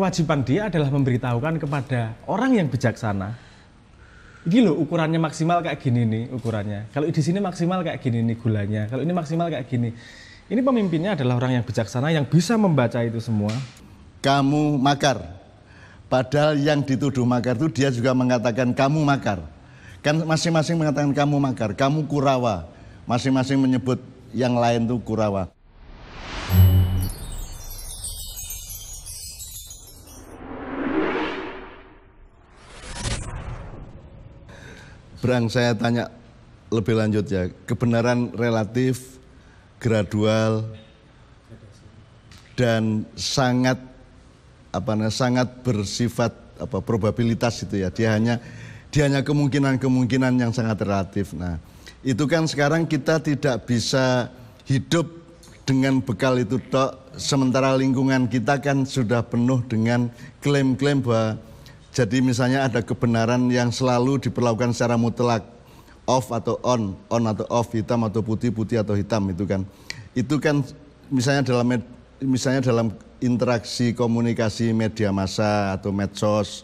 kewajiban dia adalah memberitahukan kepada orang yang bijaksana. Ini loh ukurannya maksimal kayak gini nih ukurannya. Kalau di sini maksimal kayak gini nih gulanya. Kalau ini maksimal kayak gini. Ini pemimpinnya adalah orang yang bijaksana yang bisa membaca itu semua. Kamu makar. Padahal yang dituduh makar itu dia juga mengatakan kamu makar. Kan masing-masing mengatakan kamu makar, kamu kurawa. Masing-masing menyebut yang lain itu kurawa. Brang, saya tanya lebih lanjut ya, kebenaran relatif, gradual, dan sangat bersifat probabilitas itu ya. Dia hanya kemungkinan-kemungkinan yang sangat relatif. Nah, itu kan sekarang kita tidak bisa hidup dengan bekal itu tok, sementara lingkungan kita kan sudah penuh dengan klaim-klaim bahwa jadi misalnya ada kebenaran yang selalu diperlakukan secara mutlak, off atau on atau off, hitam atau putih, putih atau hitam itu kan. Itu kan misalnya dalam interaksi komunikasi media massa atau medsos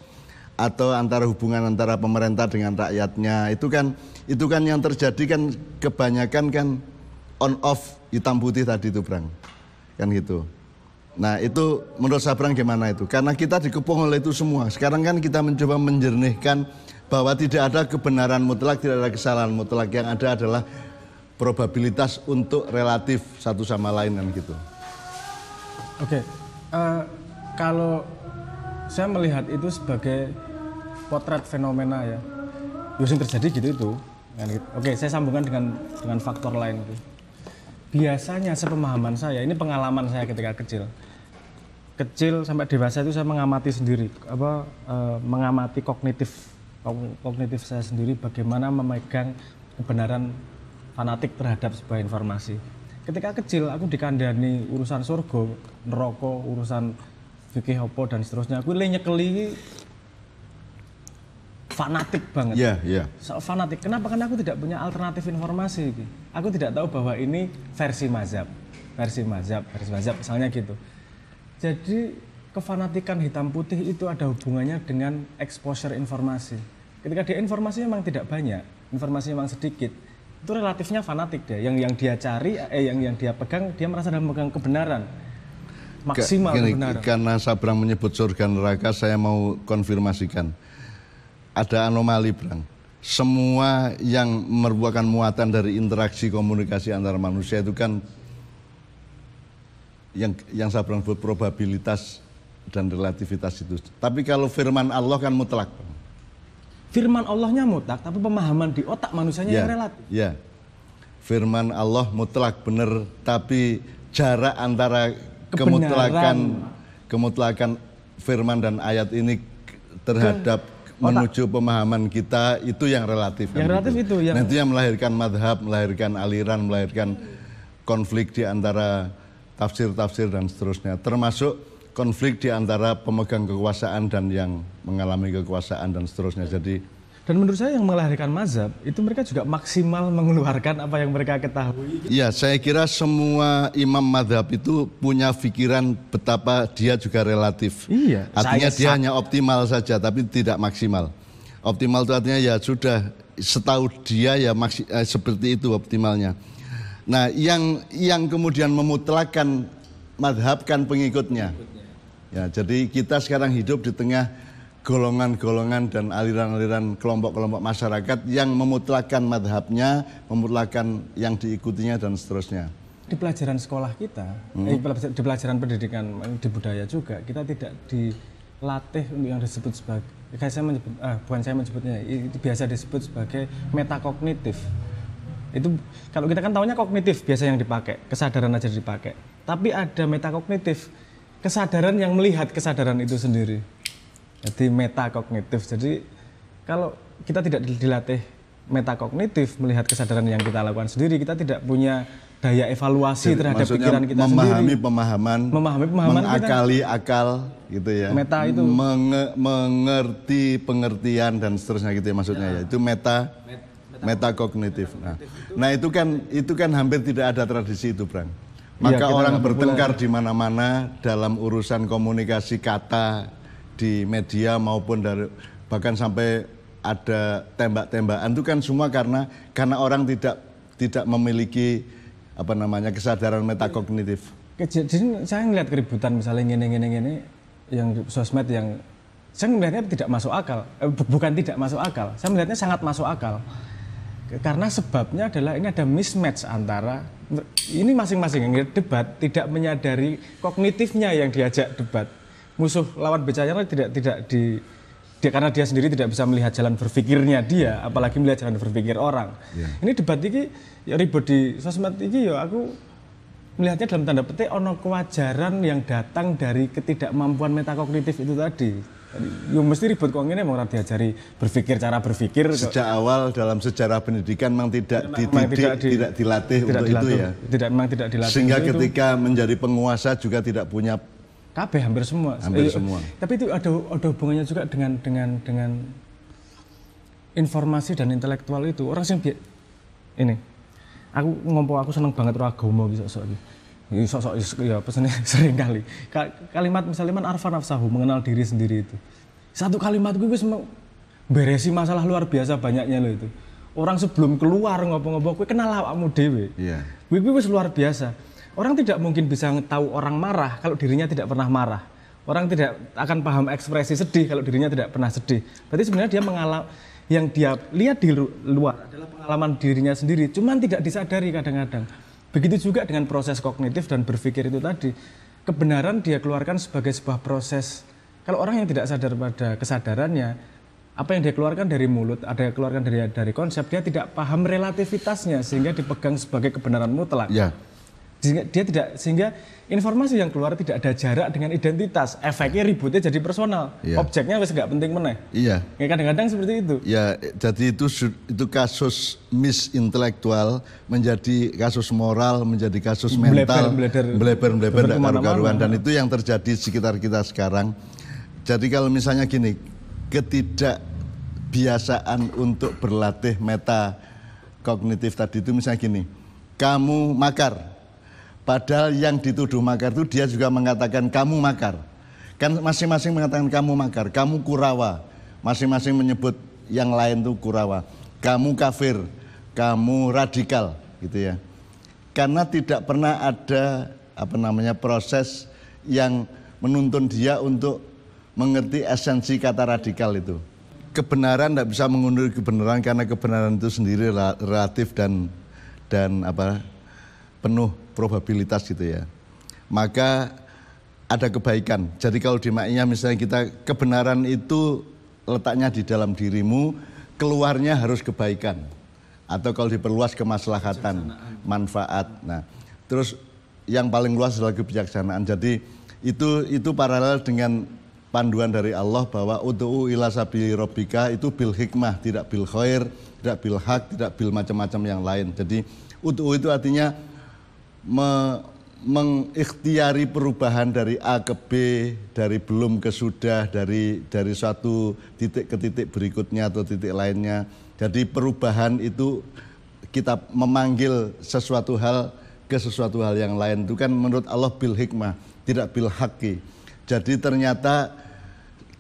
atau hubungan antara pemerintah dengan rakyatnya, itu kan yang terjadi kan kebanyakan kan on off, hitam putih tadi itu, Brang. Kan gitu. Nah itu menurut Sabrang gimana itu? Karena kita dikepung oleh itu semua. Sekarang kan kita mencoba menjernihkan bahwa tidak ada kebenaran mutlak, tidak ada kesalahan mutlak. Yang ada adalah probabilitas untuk relatif satu sama lain kan gitu. Oke, kalau saya melihat itu sebagai potret fenomena ya. Yang terjadi gitu itu. Oke, saya sambungkan dengan faktor lain itu. Biasanya sepemahaman saya, ini pengalaman saya ketika kecil sampai dewasa itu saya mengamati sendiri, mengamati kognitif saya sendiri bagaimana memegang kebenaran fanatik terhadap sebuah informasi. Ketika kecil aku dikandani urusan surga, neraka, urusan fikih apa dan seterusnya. Aku nyekeli fanatik banget. Soal fanatik. Kenapa? Karena aku tidak punya alternatif informasi. Aku tidak tahu bahwa ini versi mazhab, misalnya gitu. Jadi kefanatikan hitam putih itu ada hubungannya dengan exposure informasi. Ketika dia informasi memang tidak banyak, informasi memang sedikit, itu relatifnya fanatik dia. Yang dia cari, yang dia pegang, dia merasa dalam memegang kebenaran. Maksimal kebenaran. Karena Sabrang menyebut surga neraka, saya mau konfirmasikan. Ada anomali, Brang. Semua yang merupakan muatan dari interaksi komunikasi antara manusia itu kan yang Sabrang sebut probabilitas dan relativitas itu. Tapi kalau firman Allah kan mutlak. Firman Allahnya mutlak, tapi pemahaman di otak manusianya yang relatif. Ya, firman Allah mutlak benar, tapi jarak antara kemutlakan firman dan ayat ini terhadap menuju pemahaman kita itu yang relatif. Yang relatif itu. Nah, itu yang melahirkan madhab, melahirkan aliran, melahirkan konflik di antara tafsir-tafsir dan seterusnya. Termasuk konflik di antara pemegang kekuasaan dan yang mengalami kekuasaan dan seterusnya. Dan menurut saya yang melahirkan mazhab itu mereka juga maksimal mengeluarkan apa yang mereka ketahui. Iya, saya kira semua imam madhab itu punya pikiran betapa dia juga relatif. Iya. Artinya dia hanya optimal saja, tapi tidak maksimal. Optimal itu artinya ya sudah setahu dia ya seperti itu optimalnya. Nah, yang kemudian memutlakan madhab kan pengikutnya. Ya, jadi kita sekarang hidup di tengah golongan-golongan dan aliran-aliran kelompok-kelompok masyarakat yang memutlakan madhabnya, memutlakan yang diikutinya dan seterusnya. Di pelajaran sekolah kita, di pelajaran pendidikan di budaya juga, kita tidak dilatih untuk yang disebut sebagai, bukan saya menyebutnya, itu biasa disebut sebagai metakognitif. Itu kalau kita kan tahunya kognitif biasa yang dipakai, kesadaran aja dipakai. Tapi ada metakognitif, kesadaran yang melihat kesadaran itu sendiri. Jadi metakognitif. Jadi kalau kita tidak dilatih metakognitif, melihat kesadaran yang kita lakukan sendiri, kita tidak punya daya evaluasi terhadap pikiran kita sendiri. Memahami pemahaman, mengakali akal gitu ya. Meta itu mengerti pengertian dan seterusnya gitu ya maksudnya ya. Itu metakognitif. Nah, itu kan hampir tidak ada tradisi itu, Brang. Maka kita orang nggak bertengkar di mana-mana dalam urusan komunikasi kata di media maupun bahkan sampai ada tembak-tembakan itu kan semua karena orang tidak memiliki kesadaran metakognitif. Jadi saya ngelihat keributan misalnya gini yang di sosmed yang saya melihatnya tidak masuk akal, bukan tidak masuk akal, saya melihatnya sangat masuk akal. Karena sebabnya adalah ini ada mismatch antara ini masing-masing yang debat tidak menyadari kognitifnya yang diajak debat. Musuh lawan bicaranya karena dia sendiri tidak bisa melihat jalan berpikirnya dia, apalagi melihat jalan berpikir orang. Ini debat ini ya ribut di sosmed ini ya aku melihatnya dalam tanda petik ono kewajaran yang datang dari ketidakmampuan metakognitif itu tadi. Ya mesti ribut kok ngene mau diajari berpikir cara berpikir. Sejak awal dalam sejarah pendidikan memang tidak dilatih untuk itu ya. Memang tidak dilatih. Sehingga ketika menjadi penguasa juga tidak punya KB hampir semua. Tapi itu ada hubungannya juga dengan informasi dan intelektual itu. Orang sing ini. Aku seneng banget roh agama gitu sok-sok ya pesannya sering kali. Kalimat misalnya man arfa nafsahu, mengenal diri sendiri itu. Satu kalimat gue wis beresi masalah luar biasa banyaknya loh itu. Orang sebelum keluar ngopo-ngopo gue kenal awakmu dhewe. Iya. Gue wis luar biasa. Orang tidak mungkin bisa tahu orang marah kalau dirinya tidak pernah marah. Orang tidak akan paham ekspresi sedih kalau dirinya tidak pernah sedih. Berarti sebenarnya dia yang dia lihat di luar adalah pengalaman dirinya sendiri, cuman tidak disadari kadang-kadang. Begitu juga dengan proses kognitif dan berpikir itu tadi. Kebenaran dia keluarkan sebagai sebuah proses. Kalau orang yang tidak sadar pada kesadarannya, apa yang dia keluarkan dari mulut, ada yang keluarkan dari konsep, dia tidak paham relativitasnya sehingga dipegang sebagai kebenaran mutlak. Ya. Sehingga informasi yang keluar tidak ada jarak dengan identitas. Efeknya ributnya jadi personal. Ya. Objeknya wis nggak penting meneh. Iya. Ya, kadang-kadang seperti itu. Ya, jadi itu kasus misintelektual menjadi kasus moral, menjadi kasus mental, melebar dan karu-karuan, dan itu yang terjadi di sekitar kita sekarang. Jadi kalau misalnya gini, ketidakbiasaan untuk berlatih meta kognitif tadi itu misalnya gini, kamu makar. Padahal yang dituduh makar itu dia juga mengatakan kamu makar. Kan masing-masing mengatakan kamu makar, kamu kurawa. Masing-masing menyebut yang lain itu kurawa. Kamu kafir, kamu radikal gitu ya. Karena tidak pernah ada proses yang menuntun dia untuk mengerti esensi kata radikal itu. Kebenaran tidak bisa mengundur kebenaran karena kebenaran itu sendiri relatif dan penuh probabilitas gitu ya. Maka ada kebaikan. Jadi kalau di maknanya misalnya kebenaran itu letaknya di dalam dirimu, keluarnya harus kebaikan. Atau kalau diperluas kemaslahatan, manfaat. Nah, terus yang paling luas adalah kebijaksanaan. Jadi itu paralel dengan panduan dari Allah bahwa ud'u ila sabili rabbika itu bil hikmah, tidak bil khair, tidak bil haq, tidak bil macam-macam yang lain. Jadi ud'u itu artinya mengikhtiari perubahan dari A ke B, dari belum ke sudah, dari suatu titik ke titik berikutnya atau titik lainnya. Jadi perubahan itu kita memanggil sesuatu hal ke sesuatu hal yang lain itu kan menurut Allah bil hikmah, tidak bil haqqi. Jadi ternyata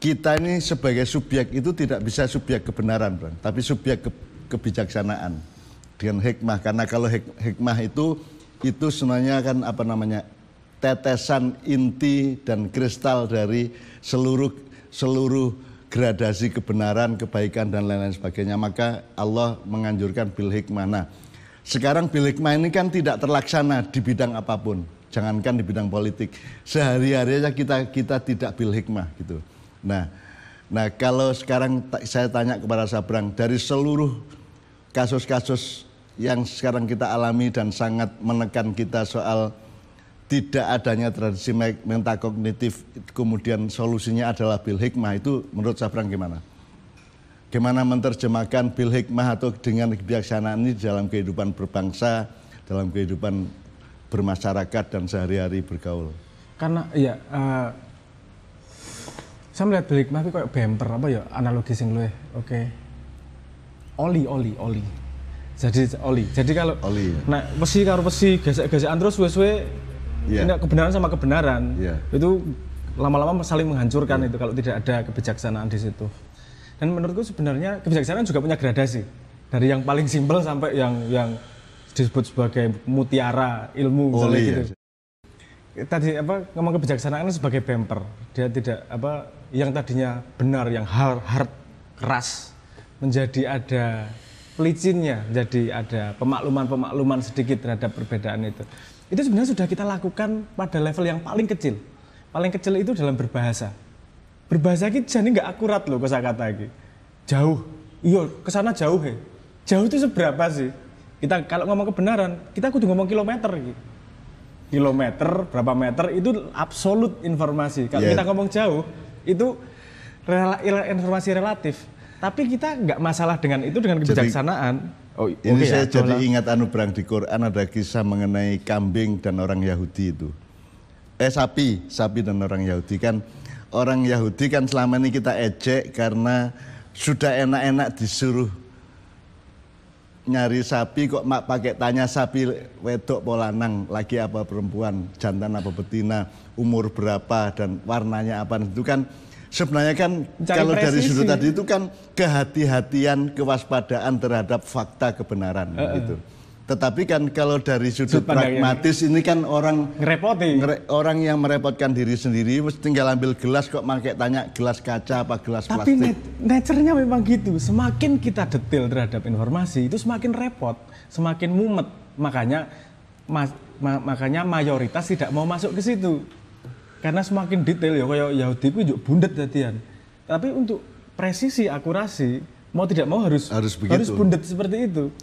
kita ini sebagai subjek itu tidak bisa subjek kebenaran, Bang, tapi subjek kebijaksanaan dengan hikmah. Karena kalau hikmah itu sebenarnya kan tetesan inti dan kristal dari seluruh gradasi kebenaran, kebaikan dan lain-lain sebagainya. Maka Allah menganjurkan bil hikmah. Nah, sekarang bil hikmah ini kan tidak terlaksana di bidang apapun. Jangankan di bidang politik, sehari-hari aja kita tidak bil hikmah gitu. Nah kalau sekarang saya tanya kepada Sabrang, dari seluruh kasus-kasus yang sekarang kita alami dan sangat menekan kita soal tidak adanya tradisi metakognitif, kemudian solusinya adalah bil hikmah, itu menurut Sabrang gimana? Gimana menerjemahkan bil hikmah atau dengan kebijaksanaan ini dalam kehidupan berbangsa, dalam kehidupan bermasyarakat dan sehari-hari bergaul? Karena ya saya melihat bil hikmah itu kayak bumper analogi sing luwih oke. Oli. Jadi oli. Jadi kalau Oli. nah besi karo besi gesek-gesekan terus suwe-suwe ini kebenaran sama kebenaran. Itu lama-lama saling menghancurkan itu kalau tidak ada kebijaksanaan di situ. Dan menurutku sebenarnya kebijaksanaan juga punya gradasi. Dari yang paling simpel sampai yang disebut sebagai mutiara ilmu misalnya gitu. Tadi ngomong kebijaksanaan sebagai bumper. Dia tidak yang tadinya benar, yang hard keras menjadi ada pelicinnya, jadi ada pemakluman sedikit terhadap perbedaan itu. Itu sebenarnya sudah kita lakukan pada level yang paling kecil. Paling kecil itu dalam berbahasa. Berbahasa kita jadi nggak akurat loh kosakata iki. Jauh, iya kesana jauh he. Jauh itu seberapa sih? Kita kalau ngomong kebenaran, kita kudu ngomong kilometer gitu. Kilometer, berapa meter itu absolut informasi. Kalau kita ngomong jauh, itu informasi relatif. Tapi kita nggak masalah dengan itu dengan kebijaksanaan. Ini saya jadi ingat Brang, di Quran ada kisah mengenai kambing dan orang Yahudi itu. Sapi dan orang Yahudi kan. Orang Yahudi kan selama ini kita ejek karena sudah enak-enak disuruh nyari sapi kok pakai tanya sapi wedok polanang, laki apa perempuan, jantan apa betina, umur berapa dan warnanya apa, itu kan sebenarnya kan kalau dari sudut tadi itu kan kehati-hatian, kewaspadaan terhadap fakta kebenaran gitu. Tetapi kan kalau dari sudut pragmatis ini kan orang orang yang merepotkan diri sendiri, tinggal ambil gelas kok pakai tanya gelas kaca apa gelas plastik. Tapi nature-nya memang gitu. Semakin kita detail terhadap informasi itu semakin repot, semakin mumet. Makanya mayoritas tidak mau masuk ke situ. Karena semakin detail ya kayak Yahudi itu juga bundet tadian. Tapi untuk presisi, akurasi, mau tidak mau harus bundet seperti itu.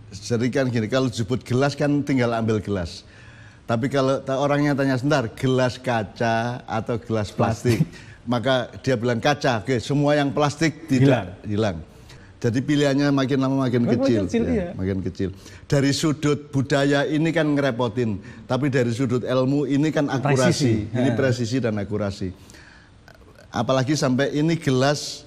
Jadi kan gini, kalau disebut gelas kan tinggal ambil gelas. Tapi kalau orangnya tanya sebentar, gelas kaca atau gelas plastik, maka dia bilang kaca, oke, semua yang plastik tidak hilang. Jadi pilihannya makin lama makin kecil. Makin kecil. Dari sudut budaya ini kan ngerepotin, tapi dari sudut ilmu ini kan akurasi. Ini presisi dan akurasi. Apalagi sampai ini gelas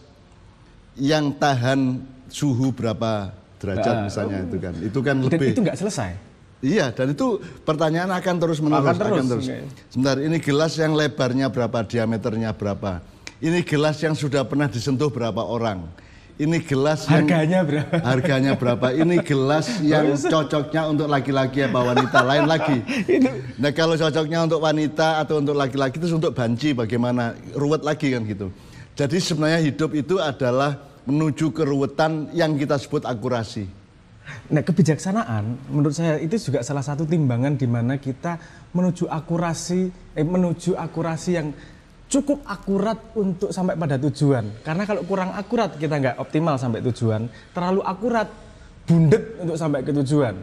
yang tahan suhu berapa derajat misalnya itu kan lebih. Itu nggak selesai. Iya, dan itu pertanyaan akan terus menerus. Sebentar, ini gelas yang lebarnya berapa, diameternya berapa. Ini gelas yang sudah pernah disentuh berapa orang. Ini gelas yang harganya berapa. Ini gelas yang cocoknya untuk laki-laki apa wanita, lain lagi. Nah kalau cocoknya untuk wanita atau untuk laki-laki itu untuk banci bagaimana, ruwet lagi kan gitu. Jadi sebenarnya hidup itu adalah menuju keruwetan yang kita sebut akurasi. Nah, kebijaksanaan menurut saya itu juga salah satu timbangan di mana kita menuju akurasi yang cukup akurat untuk sampai pada tujuan. Karena kalau kurang akurat kita nggak optimal sampai tujuan, terlalu akurat bundet untuk sampai ke tujuan.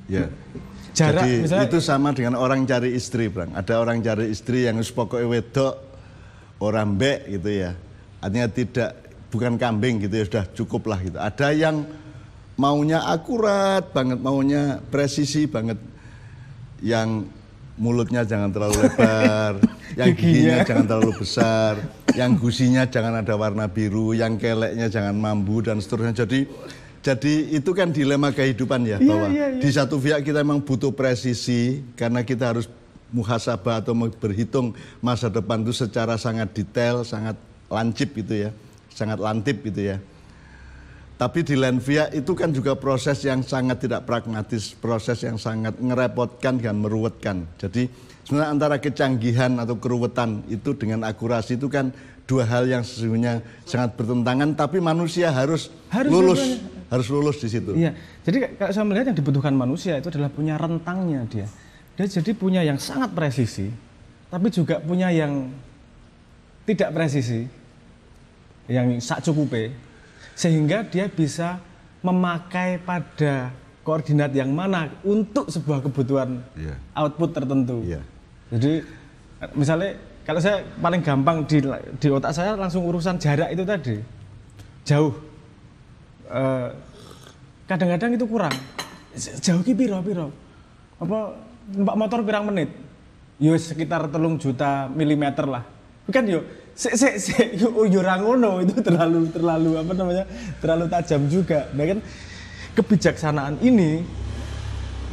Ya. Jarak, jadi misalnya, itu sama dengan orang cari istri, Bang. Ada orang cari istri yang pokoknya wedok, orang mbek gitu ya. Artinya bukan kambing gitu ya, sudah cukup lah gitu. Ada yang maunya akurat banget, maunya presisi banget. Yang mulutnya jangan terlalu lebar, yang giginya jangan terlalu besar, yang gusinya jangan ada warna biru, yang keleknya jangan mambu dan seterusnya. Jadi itu kan dilema kehidupan ya, bahwa di satu pihak kita memang butuh presisi karena kita harus muhasabah atau berhitung masa depan itu secara sangat detail, sangat lancip gitu ya. Sangat lantip gitu ya. Tapi di lain pihak itu kan juga proses yang sangat tidak pragmatis, proses yang sangat ngerepotkan dan meruwetkan. Jadi sebenarnya antara kecanggihan atau keruwetan itu dengan akurasi itu kan dua hal yang sesungguhnya sangat bertentangan, tapi manusia harus lulus di situ. Iya. Jadi kalau saya melihat yang dibutuhkan manusia itu adalah punya rentangnya dia. Dia jadi punya yang sangat presisi, tapi juga punya yang tidak presisi. Yang sak cukupe, sehingga dia bisa memakai pada koordinat yang mana untuk sebuah kebutuhan output tertentu. Jadi misalnya kalau saya paling gampang di otak saya langsung urusan jarak itu tadi, jauh. Kadang-kadang itu kurang. Jauh ki piro? Apa numpak motor pirang menit? Yo sekitar 3 juta milimeter lah. Bukan yo yo ora ngono, itu terlalu apa namanya? Terlalu tajam juga. Nah kan kebijaksanaan ini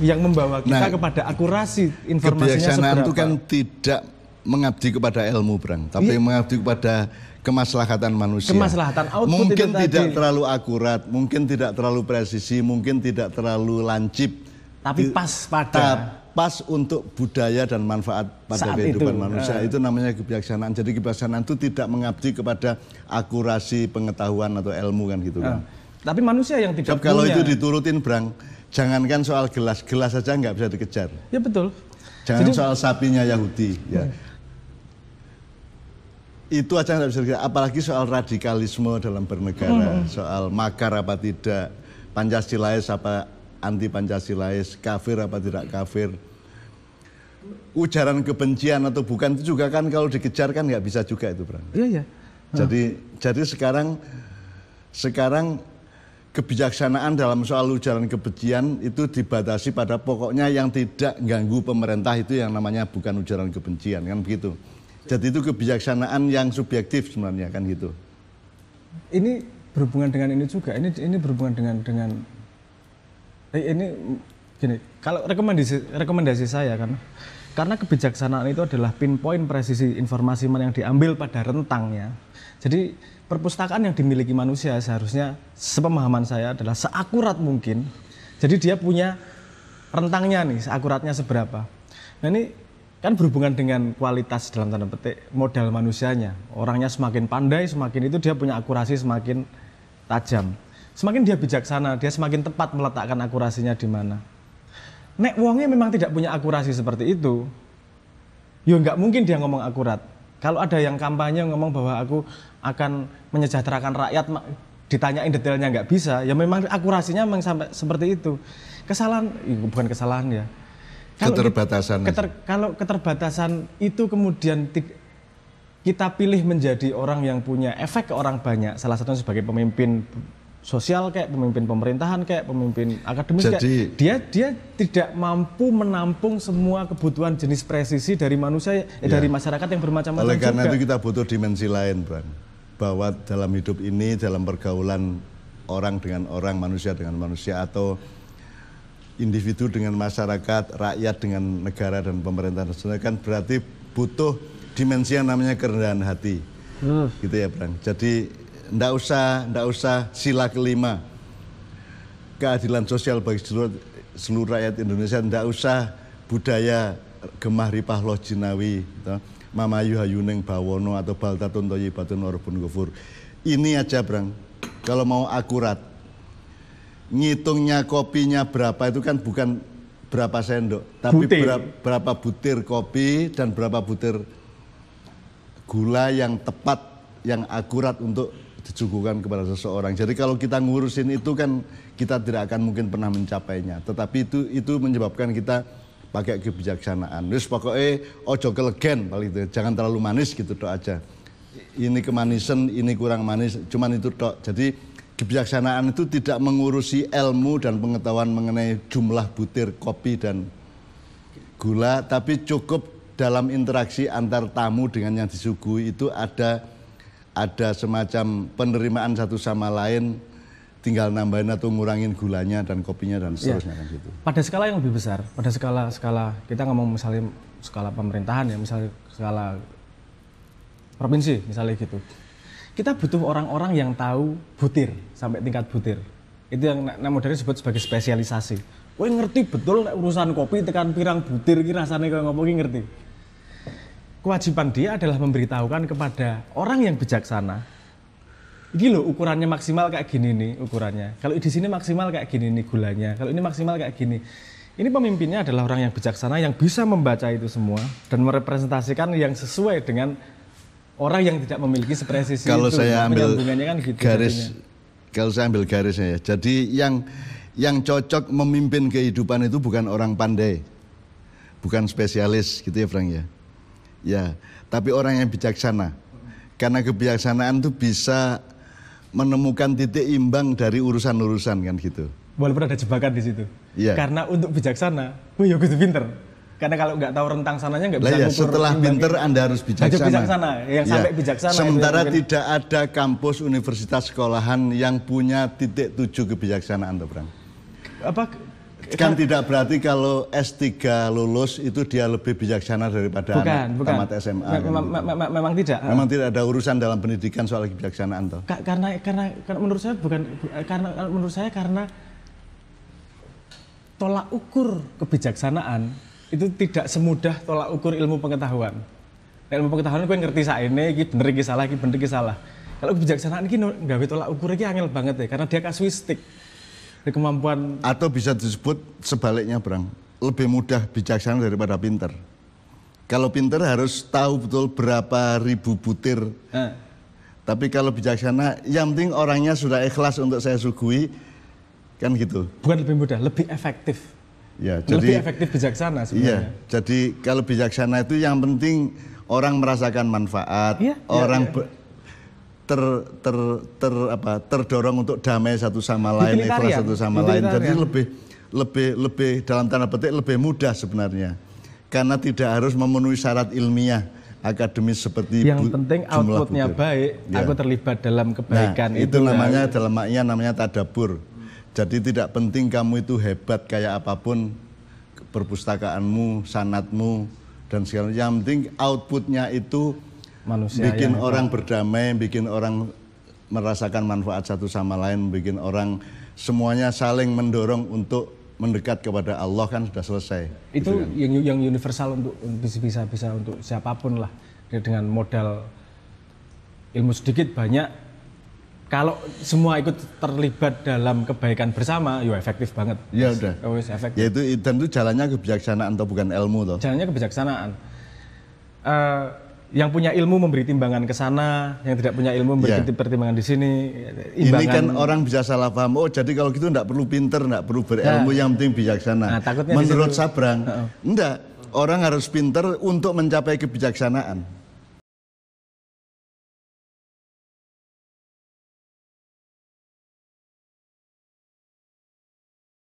yang membawa kita kepada akurasi informasinya kebijaksanaan seberapa. itu kan tidak mengabdi kepada ilmu, Brang, tapi mengabdi kepada kemaslahatan manusia. Kemaslahatan output mungkin itu tidak tadi. terlalu akurat, mungkin tidak terlalu presisi, mungkin tidak terlalu lancip. Tapi pas pada pas untuk budaya dan manfaat pada saat kehidupan itu. manusia. Itu namanya kebijaksanaan. Jadi kebijaksanaan itu tidak mengabdi kepada akurasi pengetahuan atau ilmu kan gitu kan. Tapi manusia yang tidak Sebab kalau punya. itu diturutin, Brang, jangankan soal gelas saja nggak bisa dikejar. Ya betul. Jangan soal sapinya Yahudi, ya. Itu aja nggak bisa dikejar. Apalagi soal radikalisme dalam bernegara, soal makar apa tidak, Pancasilais apa anti Pancasilais, kafir apa tidak kafir. Ujaran kebencian atau bukan itu juga kan kalau dikejar kan nggak bisa juga itu, Bang. Iya. Jadi sekarang kebijaksanaan dalam soal ujaran kebencian itu dibatasi pada pokoknya yang tidak ganggu pemerintah, itu yang namanya bukan ujaran kebencian, kan begitu. Jadi itu kebijaksanaan yang subjektif sebenarnya kan gitu. Ini berhubungan dengan ini juga. Ini berhubungan dengan ini gini. Kalau rekomendasi saya kan, karena kebijaksanaan itu adalah pinpoint presisi informasi mana yang diambil pada rentangnya. Jadi perpustakaan yang dimiliki manusia seharusnya, sepemahaman saya, adalah seakurat mungkin. Jadi dia punya rentangnya nih, seakuratnya seberapa. Nah ini kan berhubungan dengan kualitas dalam tanda petik modal manusianya. Orangnya semakin pandai, semakin itu dia punya akurasi semakin tajam. Semakin dia bijaksana, dia semakin tepat meletakkan akurasinya di mana. Nek wongnya memang tidak punya akurasi seperti itu, ya nggak mungkin dia ngomong akurat. Kalau ada yang kampanye ngomong bahwa aku akan menyejahterakan rakyat, ditanyain detailnya nggak bisa, ya memang akurasinya memang sampai seperti itu. Kesalahan, bukan kesalahan ya. Keterbatasan. Kalau keterbatasan itu kemudian kita pilih menjadi orang yang punya efek ke orang banyak, salah satunya sebagai pemimpin sosial kayak pemimpin pemerintahan kayak pemimpin akademis, jadi, kayak dia tidak mampu menampung semua kebutuhan jenis presisi dari manusia dari masyarakat yang bermacam-macam. Oleh karena juga. itu kita butuh dimensi lain, Bang, bahwa dalam hidup ini, dalam pergaulan orang dengan orang, manusia dengan manusia, atau individu dengan masyarakat, rakyat dengan negara dan pemerintahan, kan berarti butuh dimensi yang namanya kerendahan hati. Gitu ya, Bang. Jadi ndak usah sila kelima keadilan sosial bagi seluruh rakyat Indonesia, ndak usah budaya gemah ripah loh jinawi, mamayu hayuning bawono atau baltatun toyibatun warbun gofur. Ini aja, Bang. Kalau mau akurat, ngitungnya kopinya berapa itu kan bukan berapa sendok, tapi berapa butir kopi dan berapa butir gula yang tepat, yang akurat untuk disuguhkan kepada seseorang. Jadi kalau kita ngurusin itu kan kita tidak akan mungkin pernah mencapainya. Tetapi itu menyebabkan kita pakai kebijaksanaan. Terus pokoknya ojo kelegen paling itu, jangan terlalu manis gitu tok aja. Ini kemanisan, ini kurang manis, cuman itu tok. Jadi kebijaksanaan itu tidak mengurusi ilmu dan pengetahuan mengenai jumlah butir kopi dan gula, tapi cukup dalam interaksi antar tamu dengan yang disuguhi itu ada semacam penerimaan satu sama lain, tinggal nambahin atau ngurangin gulanya dan kopinya dan seterusnya kan gitu. Pada skala yang lebih besar, pada skala kita ngomong misalnya skala pemerintahan ya, misalnya skala provinsi misalnya gitu. Kita butuh orang-orang yang tahu butir sampai tingkat butir. Itu yang modern disebut sebagai spesialisasi. Kowe ngerti betul urusan kopi tekan pirang butir ki rasane koyo ngopo ki ngerti. Kewajiban dia adalah memberitahukan kepada orang yang bijaksana. Iki loh ukurannya maksimal kayak gini nih ukurannya. Kalau di sini maksimal kayak gini nih gulanya. Kalau ini maksimal kayak gini. Ini pemimpinnya adalah orang yang bijaksana yang bisa membaca itu semua dan merepresentasikan yang sesuai dengan orang yang tidak memiliki presisi itu. Kalau saya ambil kan gitu, garis, kalau saya ambil garisnya ya. Jadi yang cocok memimpin kehidupan itu bukan orang pandai, bukan spesialis gitu ya, Frank ya. Ya, tapi orang yang bijaksana. Karena kebijaksanaan itu bisa menemukan titik imbang dari urusan-urusan kan gitu. Walaupun ada jebakan di situ. Ya. Karena untuk bijaksana, gue ya kudu pinter. Karena kalau nggak tahu rentang sananya nggak Lah bisa ya, ngukur setelah imbangnya. pinter Anda harus bijaksana. Bijaksana, yang sampai bijaksana. Sementara itu mungkin. tidak ada kampus universitas sekolahan yang punya titik 7 kebijaksanaan, toh, Bram. Apa? Kan tidak berarti kalau S3 lulus itu dia lebih bijaksana daripada anak Bukan. tamat SMA. Memang tidak. Memang tidak ada urusan dalam pendidikan soal kebijaksanaan, toh. Karena menurut saya bukan karena tolak ukur kebijaksanaan itu tidak semudah tolak ukur ilmu pengetahuan. Nah, ilmu pengetahuan gue ngerti saene iki bener iki salah, iki bener iki salah. Kalau kebijaksanaan iki nggawe tolak ukur iki angel banget ya karena dia kasuistik. Dari kemampuan Atau bisa disebut sebaliknya, Bang. Lebih mudah bijaksana daripada pinter. Kalau pinter harus tahu betul berapa ribu butir. Tapi kalau bijaksana, yang penting orangnya sudah ikhlas untuk saya suguhi, kan gitu. Bukan lebih mudah, lebih efektif. Ya, lebih efektif bijaksana sebenarnya. Iya, jadi kalau bijaksana itu yang penting orang merasakan manfaat, orang terdorong untuk damai satu sama lain, ikhlas satu sama lain. Jadi lebih dalam tanda petik lebih mudah sebenarnya. Karena tidak harus memenuhi syarat ilmiah akademis seperti yang penting outputnya baik, aku terlibat dalam kebaikan. Itu namanya dalam maknya namanya tadabur. Jadi tidak penting kamu itu hebat kayak apapun perpustakaanmu, sanatmu dan segala. Yang penting outputnya itu manusia bikin orang berdamai, bikin orang merasakan manfaat satu sama lain, bikin orang semuanya saling mendorong untuk mendekat kepada Allah, kan sudah selesai. Itu gitu kan? yang universal untuk bisa untuk siapapun lah, dengan modal ilmu sedikit banyak. Kalau semua ikut terlibat dalam kebaikan bersama, yo efektif banget. Ya udah. Efektif. Ya itu dan itu jalannya kebijaksanaan atau bukan ilmu toh. Jalannya kebijaksanaan. Yang punya ilmu memberi timbangan ke sana, yang tidak punya ilmu memberi pertimbangan di sini. Ini kan orang bisa salah paham. Oh, jadi kalau gitu enggak perlu pinter, enggak perlu berilmu, yang penting bijaksana. Takutnya menurut Sabrang, enggak. Orang harus pinter untuk mencapai kebijaksanaan.